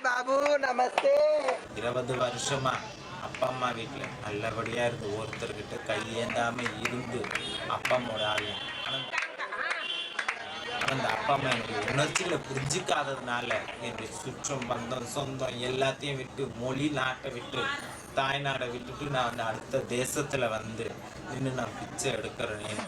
பாபு நமஸ்தே. 20 வருஷமா அப்பா அம்மா வீட்டில் நல்லபடியாக இருந்து ஒருத்தர்கிட்ட கையேந்தாமல் இருந்து அப்பா அம்மாவோட ஆளும். அந்த அப்பா அம்மா எனக்கு உணர்ச்சிகளை புரிஞ்சிக்காததுனால என்னுடைய சுற்றம் பந்தம் சொந்தம் எல்லாத்தையும் விட்டு மொழி நாட்டை விட்டு தாய்நாடை விட்டுட்டு நான் வந்து அடுத்த தேசத்தில் வந்து நின்று நான் பிச்சை எடுக்கிறேன்.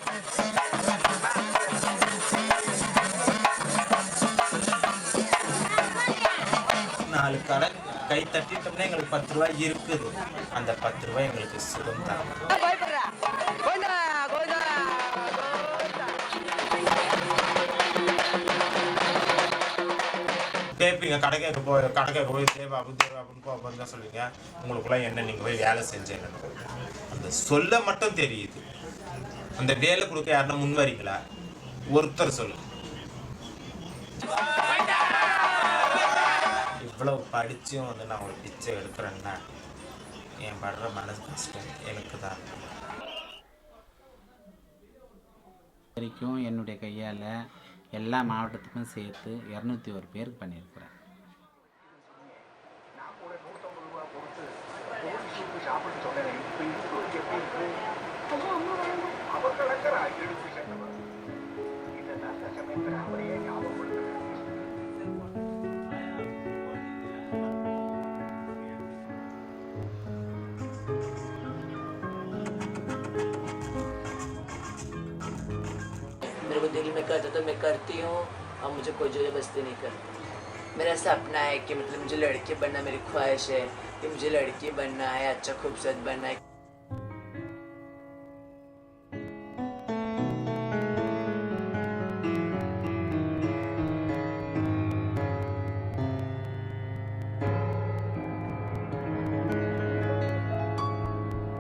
4 கடன் கை தட்டிட்டோம்னா எங்களுக்கு 10 ரூபாய் இருக்குது. அந்த 10 ரூபாய் எங்களுக்கு சுகம் தான். கேட்பீங்க கடைக்கு போய் தேவாபுன்னு தான் சொல்லுவீங்க. உங்களுக்குள்ள என்ன நீங்கள் போய் வேலை செஞ்சேன்னு அந்த சொல்ல மட்டும் தெரியுது. அந்த வேலை கொடுக்க யாருன்னா முன் வரீங்களா? ஒருத்தர் சொல்லுங்க. இவ்வளவு படிச்சும் வந்து நான் ஒரு பிச்சை எடுக்கிறேன்னா என் படுற மனசு கஷ்டம் எனக்கு தான். வரைக்கும் என்னுடைய கையால் எல்லா மாவட்டத்துக்கும் சேர்த்து 201 பேருக்கு பண்ணியிருக்கிறேன். मेरे को दिल में करता तो मैं करती हूँ और मुझे कोई ज़बरदस्ती नहीं करती. मेरा सपना है कि मतलब मुझे लड़की बनना, मेरी ख्वाहिश है कि मुझे लड़की बनना है, अच्छा खूबसूरत बनना है.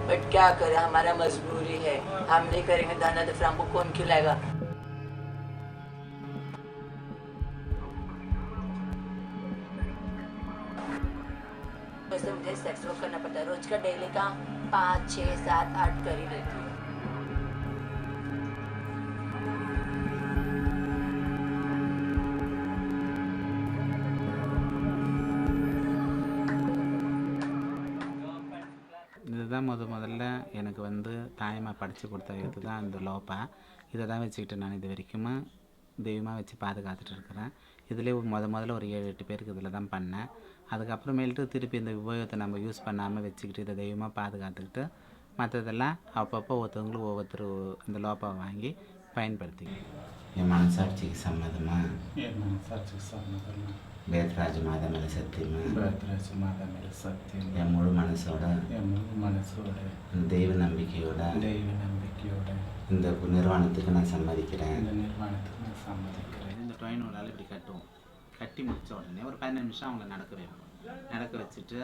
बट क्या करें, हमारा मजबूरी है. हम नहीं करेंगे दाना तो फिर हमको कौन खिलाएगा. वैसे मुझे सेक्स वर्क करना पड़ता है. रोज का डेली का 5, 6, 7, 8 कर ही लेती हूँ. இதுதான் முதல்ல எனக்கு வந்து தாயமாக படித்து கொடுத்த இது தான் இந்த லோப்பா. இதை தான் வச்சுக்கிட்டு நான் இது வரைக்கும் தெய்வமாக வச்சு பாதுகாத்துட்டு இருக்கிறேன். இதிலே முதல்ல ஒரு 7-8 பேருக்கு இதில் தான் பண்ணேன். அதுக்கப்புறமேல்ட்டு திருப்பி இந்த உபயோகத்தை நம்ம யூஸ் பண்ணாமல் வச்சுக்கிட்டு இதை தெய்வமாக பாதுகாத்துக்கிட்டு மற்றதெல்லாம் அப்பப்போ ஒருத்தவங்களும் ஒவ்வொருத்தர் இந்த லோப்பாவை வாங்கி பயன்படுத்திக்கணும். என் மனசாட்சிக்கு சம்மதமாக வேதராஜ மாதா மேலே சத்தியமாக என் முழு மனசோட தெய்வ நம்பிக்கையோட இந்த நிர்வாணத்துக்கு நான் சம்மதிக்கிறேன். இந்த டொயின் நூலால் இப்படி கட்டுவோம். கட்டி முடித்த உடனே ஒரு 15 நிமிஷம் அவங்கள நடக்க வச்சுட்டு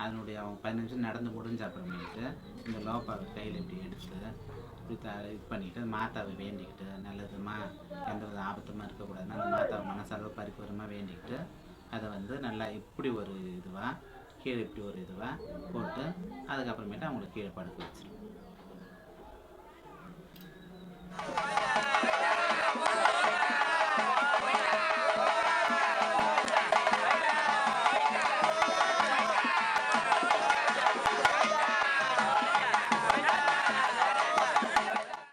அதனுடைய அவங்க 15 நிமிஷம் நடந்து முடிஞ்ச அப்புறமேட்டு இந்த லோப்பாவை கையில் இப்படி எடுத்து இப்படி இது பண்ணிக்கிட்டு மாதாவை வேண்டிக்கிட்டு நல்லதுமா எந்த வித ஆபத்துமாக இருக்கக்கூடாதுன்னா அந்த மாதாவை மனசளவு பரிபூரமாக வேண்டிக்கிட்டு அதை வந்து நல்லா இப்படி ஒரு இதுவாக கீழே இப்படி ஒரு இதுவாக போட்டு அதுக்கப்புறமேட்டு அவங்களுக்கு கீழே படுக்க வச்சிடும்.